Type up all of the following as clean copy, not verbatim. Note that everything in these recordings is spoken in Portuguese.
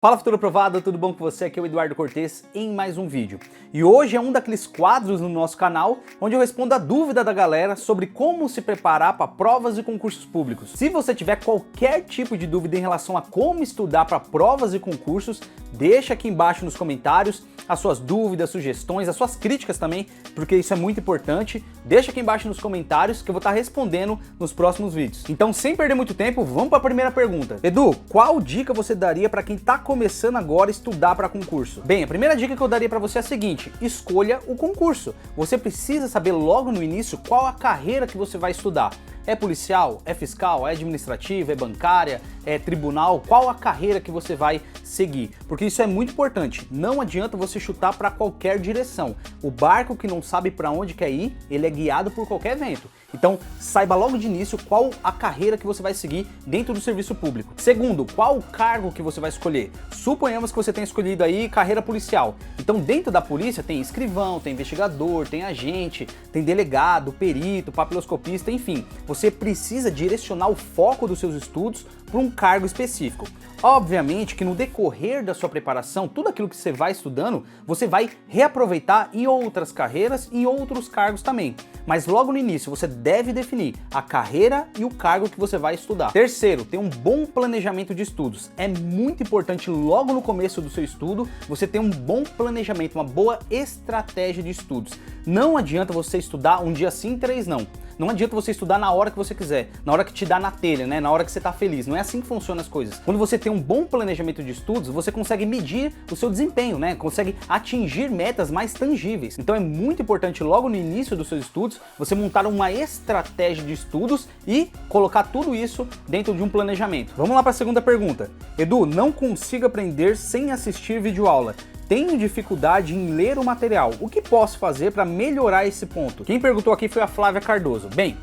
Fala Futuro Aprovado, tudo bom com você? Aqui é o Eduardo Cortes em mais um vídeo. E hoje é um daqueles quadros no nosso canal onde eu respondo a dúvida da galera sobre como se preparar para provas e concursos públicos. Se você tiver qualquer tipo de dúvida em relação a como estudar para provas e concursos, deixa aqui embaixo nos comentários as suas dúvidas, sugestões, as suas críticas também, porque isso é muito importante. Deixa aqui embaixo nos comentários que eu vou estar respondendo nos próximos vídeos. Então, sem perder muito tempo, vamos para a primeira pergunta. Edu, qual dica você daria para quem está começando agora a estudar para concurso? Bem, a primeira dica que eu daria para você é a seguinte: escolha o concurso. Você precisa saber logo no início qual a carreira que você vai estudar. É policial? É fiscal? É administrativa? É bancária? É tribunal? Qual a carreira que você vai seguir? Porque isso é muito importante. Não adianta você chutar para qualquer direção. O barco que não sabe para onde quer ir, ele é guiado por qualquer vento. Então, saiba logo de início qual a carreira que você vai seguir dentro do serviço público. Segundo, qual o cargo que você vai escolher? Suponhamos que você tenha escolhido aí carreira policial. Então, dentro da polícia tem escrivão, tem investigador, tem agente, tem delegado, perito, papiloscopista, enfim. Você precisa direcionar o foco dos seus estudos para um cargo específico. Obviamente que no decorrer da sua preparação, tudo aquilo que você vai estudando, você vai reaproveitar em outras carreiras e em outros cargos também. Mas logo no início você deve definir a carreira e o cargo que você vai estudar. Terceiro, ter um bom planejamento de estudos. É muito importante logo no começo do seu estudo você ter um bom planejamento, uma boa estratégia de estudos. Não adianta você estudar um dia sim, 3 não. Não adianta você estudar na hora que você quiser, na hora que te dá na telha, né? Na hora que você tá feliz. Não é assim que funcionam as coisas. Quando você tem um bom planejamento de estudos, você consegue medir o seu desempenho, né? Consegue atingir metas mais tangíveis. Então é muito importante logo no início dos seus estudos, você montar uma estratégia de estudos e colocar tudo isso dentro de um planejamento. Vamos lá para a segunda pergunta. Edu, não consigo aprender sem assistir videoaula. Tenho dificuldade em ler o material. O que posso fazer para melhorar esse ponto? Quem perguntou aqui foi a Flávia Cardoso. Bem,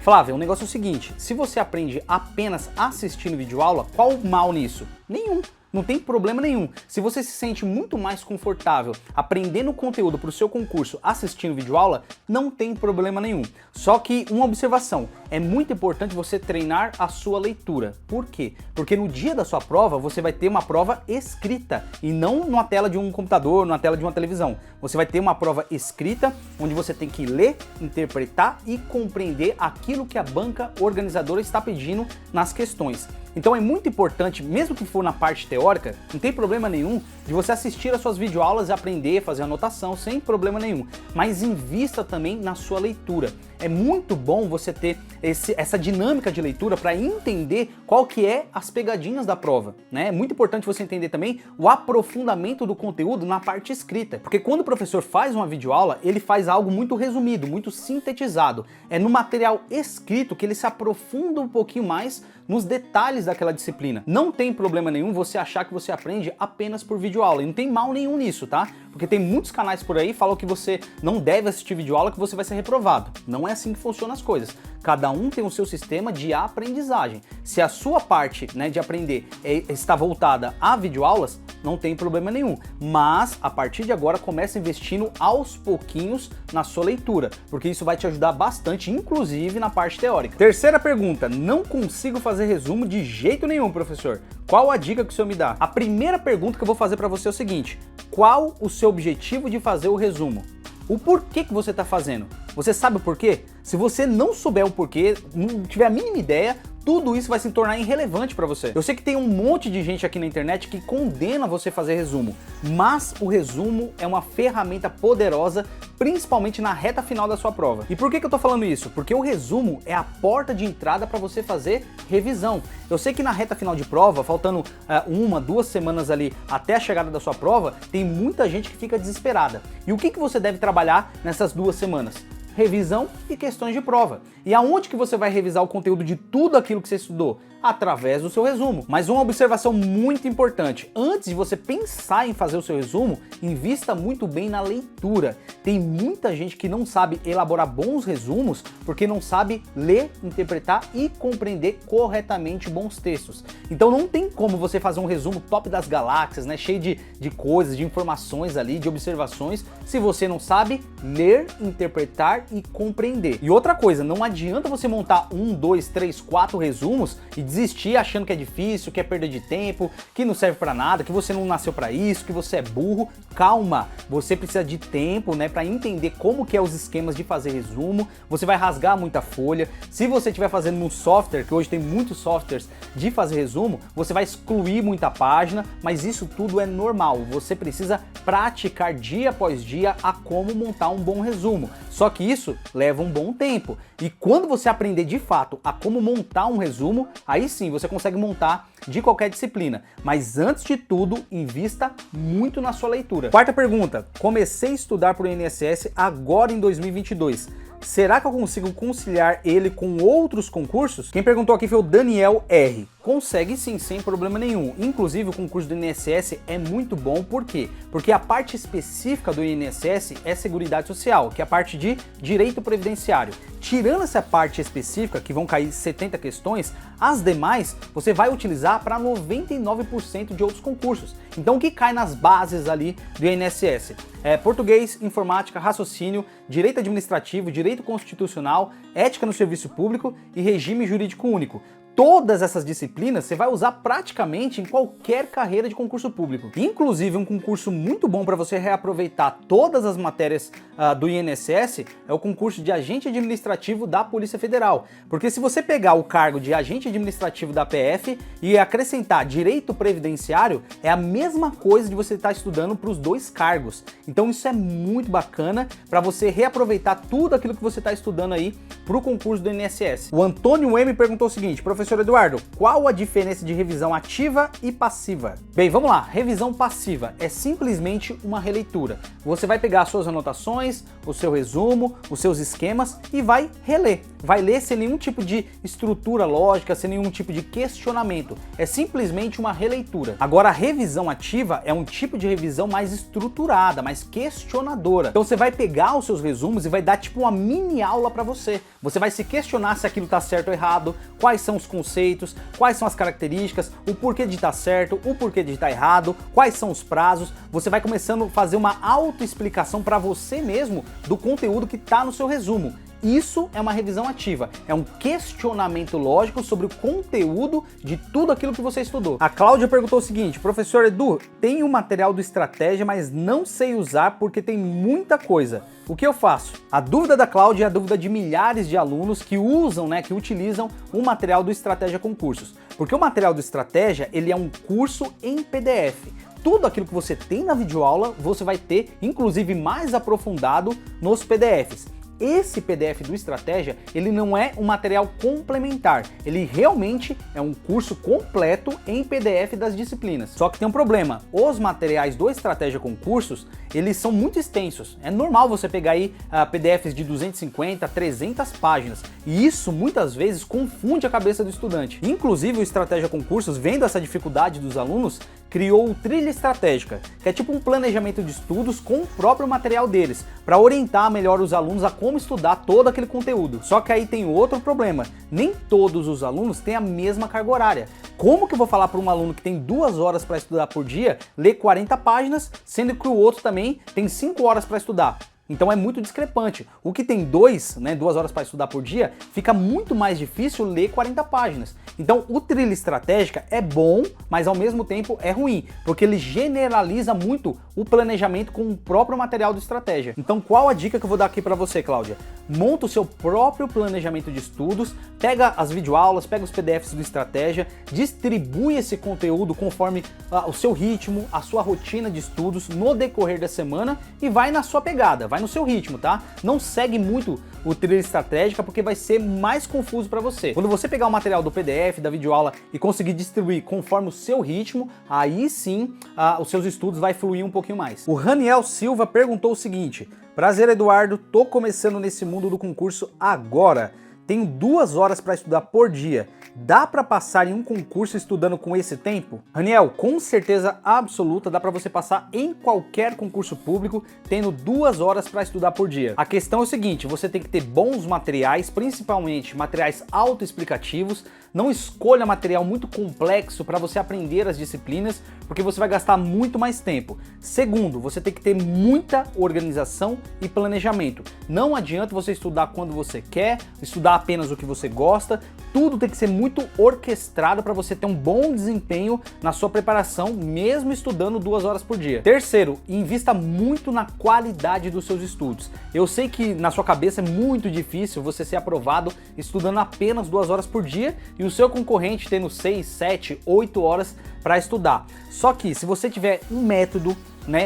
Flávia, o negócio é o seguinte: se você aprende apenas assistindo videoaula, qual o mal nisso? Nenhum. Não tem problema nenhum. Se você se sente muito mais confortável aprendendo conteúdo para o seu concurso assistindo videoaula, não tem problema nenhum. Só que uma observação, é muito importante você treinar a sua leitura. Por quê? Porque no dia da sua prova, você vai ter uma prova escrita e não numa tela de um computador, numa tela de uma televisão. Você vai ter uma prova escrita, onde você tem que ler, interpretar e compreender aquilo que a banca organizadora está pedindo nas questões. Então é muito importante, mesmo que for na parte teórica, não tem problema nenhum de você assistir às suas videoaulas e aprender, fazer anotação, sem problema nenhum. Mas invista também na sua leitura. É muito bom você ter essa dinâmica de leitura para entender qual que é as pegadinhas da prova, né? É muito importante você entender também o aprofundamento do conteúdo na parte escrita. Porque quando o professor faz uma videoaula, ele faz algo muito resumido, muito sintetizado. É no material escrito que ele se aprofunda um pouquinho mais nos detalhes daquela disciplina. Não tem problema nenhum você achar que você aprende apenas por videoaula, e não tem mal nenhum nisso, tá? Porque tem muitos canais por aí que falam que você não deve assistir videoaula, que você vai ser reprovado. Não é assim que funcionam as coisas. Cada um tem o seu sistema de aprendizagem. Se a sua parte, né, de aprender está voltada a videoaulas, não tem problema nenhum. Mas, a partir de agora, comece investindo aos pouquinhos na sua leitura, porque isso vai te ajudar bastante, inclusive na parte teórica. Terceira pergunta: não consigo fazer resumo de jeito nenhum, professor. Qual a dica que o senhor me dá? A primeira pergunta que eu vou fazer para você é o seguinte: qual o seu objetivo de fazer o resumo? O porquê que você está fazendo? Você sabe o porquê? Se você não souber o porquê, não tiver a mínima ideia, tudo isso vai se tornar irrelevante para você. Eu sei que tem um monte de gente aqui na internet que condena você fazer resumo, mas o resumo é uma ferramenta poderosa, principalmente na reta final da sua prova. E por que eu tô falando isso? Porque o resumo é a porta de entrada para você fazer revisão. Eu sei que na reta final de prova, faltando 1-2 semanas ali até a chegada da sua prova, tem muita gente que fica desesperada. E o que você deve trabalhar nessas 2 semanas? Revisão e questões de prova. E aonde que você vai revisar o conteúdo de tudo aquilo que você estudou? Através do seu resumo. Mas uma observação muito importante: antes de você pensar em fazer o seu resumo, invista muito bem na leitura. Tem muita gente que não sabe elaborar bons resumos porque não sabe ler, interpretar e compreender corretamente bons textos. Então não tem como você fazer um resumo top das galáxias, né, cheio de coisas, de informações ali, de observações, se você não sabe ler, interpretar e compreender. E outra coisa, não adianta adianta você montar 1, 2, 3, 4 resumos e desistir achando que é difícil, que é perda de tempo, que não serve para nada, que você não nasceu para isso, que você é burro. Calma, você precisa de tempo, né, para entender como que é os esquemas de fazer resumo. Você vai rasgar muita folha. Se você estiver fazendo num software, que hoje tem muitos softwares de fazer resumo, você vai excluir muita página, mas isso tudo é normal. Você precisa praticar dia após dia a como montar um bom resumo. Só que isso leva um bom tempo. E quando você aprender de fato a como montar um resumo, aí sim você consegue montar de qualquer disciplina. Mas antes de tudo, invista muito na sua leitura. Quarta pergunta: comecei a estudar para o INSS agora em 2022. Será que eu consigo conciliar ele com outros concursos? Quem perguntou aqui foi o Daniel R. Consegue sim, sem problema nenhum. Inclusive o concurso do INSS é muito bom, por quê? Porque a parte específica do INSS é Seguridade Social, que é a parte de Direito Previdenciário. Tirando essa parte específica, que vão cair 70 questões, as demais você vai utilizar para 99% de outros concursos. Então o que cai nas bases ali do INSS? É português, informática, raciocínio, direito administrativo, direito constitucional, ética no serviço público e regime jurídico único. Todas essas disciplinas você vai usar praticamente em qualquer carreira de concurso público. Inclusive, um concurso muito bom para você reaproveitar todas as matérias do INSS é o concurso de agente administrativo da Polícia Federal. Porque se você pegar o cargo de agente administrativo da PF e acrescentar direito previdenciário, é a mesma coisa de você estar estudando para os dois cargos. Então isso é muito bacana para você reaproveitar tudo aquilo que você está estudando aí para o concurso do INSS. O Antônio M perguntou o seguinte: professor Eduardo, qual a diferença de revisão ativa e passiva? Bem, vamos lá. Revisão passiva é simplesmente uma releitura. Você vai pegar as suas anotações, o seu resumo, os seus esquemas e vai reler. Vai ler sem nenhum tipo de estrutura lógica, sem nenhum tipo de questionamento. É simplesmente uma releitura. Agora, a revisão ativa é um tipo de revisão mais estruturada, mais questionadora. Então você vai pegar os seus resumos e vai dar tipo uma mini aula para você. Você vai se questionar se aquilo está certo ou errado, quais são os conceitos, quais são as características, o porquê de estar certo, o porquê de estar errado, quais são os prazos. Você vai começando a fazer uma autoexplicação para você mesmo do conteúdo que está no seu resumo. Isso é uma revisão ativa, é um questionamento lógico sobre o conteúdo de tudo aquilo que você estudou. A Cláudia perguntou o seguinte: professor Edu, tenho o material do Estratégia, mas não sei usar porque tem muita coisa. O que eu faço? A dúvida da Cláudia é a dúvida de milhares de alunos que usam, que utilizam o material do Estratégia Concursos. Porque o material do Estratégia, ele é um curso em PDF. Tudo aquilo que você tem na videoaula, você vai ter, inclusive mais aprofundado nos PDFs. Esse PDF do Estratégia, ele não é um material complementar, ele realmente é um curso completo em PDF das disciplinas. Só que tem um problema: os materiais do Estratégia Concursos, eles são muito extensos. É normal você pegar aí PDFs de 250, 300 páginas, e isso muitas vezes confunde a cabeça do estudante. Inclusive o Estratégia Concursos, vendo essa dificuldade dos alunos, criou o Trilha Estratégica, que é tipo um planejamento de estudos com o próprio material deles, para orientar melhor os alunos a como estudar todo aquele conteúdo. Só que aí tem outro problema: nem todos os alunos têm a mesma carga horária. Como que eu vou falar para um aluno que tem 2 horas para estudar por dia, ler 40 páginas, sendo que o outro também tem 5 horas para estudar? Então é muito discrepante. O que tem 2 horas para estudar por dia, fica muito mais difícil ler 40 páginas. Então o Trilha Estratégica é bom, mas ao mesmo tempo é ruim, porque ele generaliza muito o planejamento com o próprio material do Estratégia. Então qual a dica que eu vou dar aqui para você, Cláudia? Monta o seu próprio planejamento de estudos, pega as videoaulas, pega os PDFs do Estratégia, distribui esse conteúdo conforme o seu ritmo, a sua rotina de estudos no decorrer da semana e vai na sua pegada. Vai no seu ritmo, tá? Não segue muito o Trilha Estratégica porque vai ser mais confuso para você. Quando você pegar o material do PDF, da videoaula e conseguir distribuir conforme o seu ritmo, aí sim os seus estudos vai fluir um pouquinho mais. O Raniel Silva perguntou o seguinte: prazer, Eduardo, tô começando nesse mundo do concurso agora. Tenho 2 horas para estudar por dia. Dá para passar em um concurso estudando com esse tempo? Raniel, com certeza absoluta dá para você passar em qualquer concurso público tendo 2 horas para estudar por dia. A questão é o seguinte: você tem que ter bons materiais, principalmente materiais autoexplicativos. Não escolha material muito complexo para você aprender as disciplinas, porque você vai gastar muito mais tempo. Segundo, você tem que ter muita organização e planejamento. Não adianta você estudar quando você quer, estudar estudar apenas o que você gosta, tudo tem que ser muito orquestrado para você ter um bom desempenho na sua preparação, mesmo estudando 2 horas por dia. Terceiro, invista muito na qualidade dos seus estudos. Eu sei que na sua cabeça é muito difícil você ser aprovado estudando apenas 2 horas por dia e o seu concorrente tendo 6, 7, 8 horas para estudar. Só que se você tiver um método,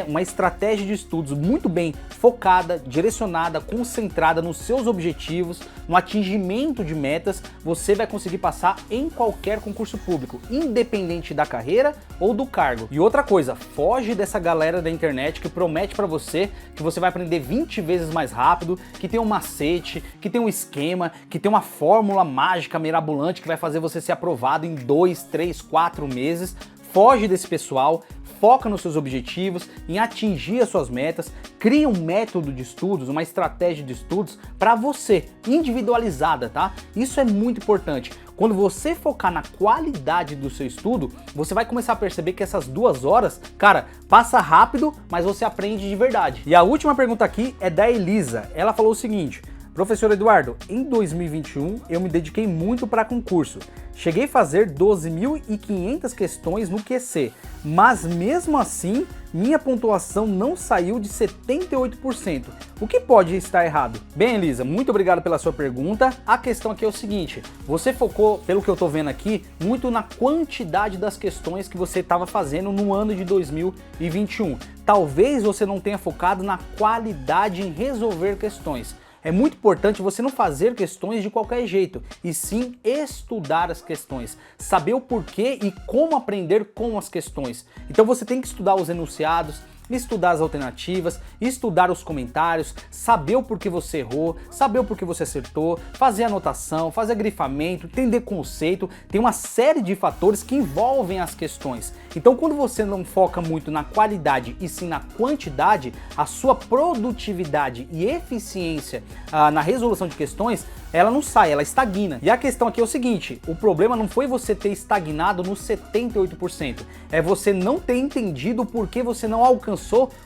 uma estratégia de estudos muito bem focada, direcionada, concentrada nos seus objetivos, no atingimento de metas, você vai conseguir passar em qualquer concurso público, independente da carreira ou do cargo. E outra coisa, foge dessa galera da internet que promete para você que você vai aprender 20 vezes mais rápido, que tem um macete, que tem um esquema, que tem uma fórmula mágica mirabolante que vai fazer você ser aprovado em 2, 3, 4 meses. Foge desse pessoal, foca nos seus objetivos, em atingir as suas metas, cria um método de estudos, uma estratégia de estudos para você, individualizada, tá? Isso é muito importante. Quando você focar na qualidade do seu estudo, você vai começar a perceber que essas 2 horas, cara, passa rápido, mas você aprende de verdade. E a última pergunta aqui é da Elisa. Ela falou o seguinte: professor Eduardo, em 2021 eu me dediquei muito para concurso. Cheguei a fazer 12.500 questões no QC, mas mesmo assim minha pontuação não saiu de 78%. O que pode estar errado? Bem, Elisa, muito obrigado pela sua pergunta. A questão aqui é o seguinte: você focou, pelo que eu tô vendo aqui, muito na quantidade das questões que você estava fazendo no ano de 2021. Talvez você não tenha focado na qualidade em resolver questões. É muito importante você não fazer questões de qualquer jeito, e sim estudar as questões, saber o porquê e como aprender com as questões. Então você tem que estudar os enunciados, estudar as alternativas, estudar os comentários, saber o porquê você errou, saber o porquê você acertou, fazer anotação, fazer grifamento, entender conceito. Tem uma série de fatores que envolvem as questões. Então, quando você não foca muito na qualidade e sim na quantidade, a sua produtividade e eficiência na resolução de questões, ela não sai, ela estagna. E a questão aqui é o seguinte: o problema não foi você ter estagnado nos 78%, é você não ter entendido por que você não alcançou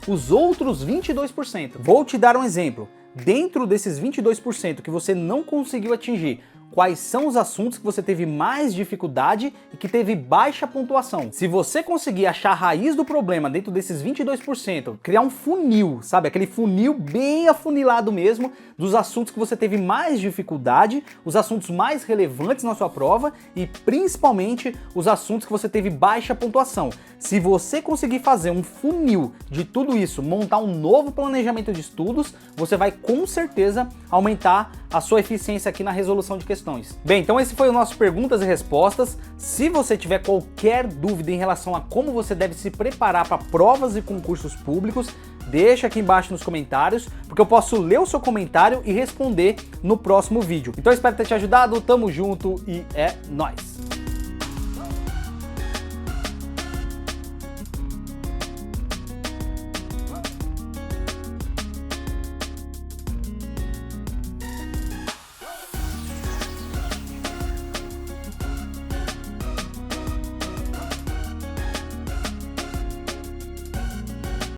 os outros 22%. Vou te dar um exemplo. Dentro desses 22% que você não conseguiu atingir, quais são os assuntos que você teve mais dificuldade e que teve baixa pontuação? Se você conseguir achar a raiz do problema dentro desses 22%, criar um funil, sabe? Aquele funil bem afunilado mesmo, dos assuntos que você teve mais dificuldade, os assuntos mais relevantes na sua prova e principalmente os assuntos que você teve baixa pontuação. Se você conseguir fazer um funil de tudo isso, montar um novo planejamento de estudos, você vai com certeza aumentar a sua eficiência aqui na resolução de questões. Bem, então esse foi o nosso perguntas e respostas. Se você tiver qualquer dúvida em relação a como você deve se preparar para provas e concursos públicos, deixa aqui embaixo nos comentários, porque eu posso ler o seu comentário e responder no próximo vídeo. Então eu espero ter te ajudado, tamo junto e é nóis!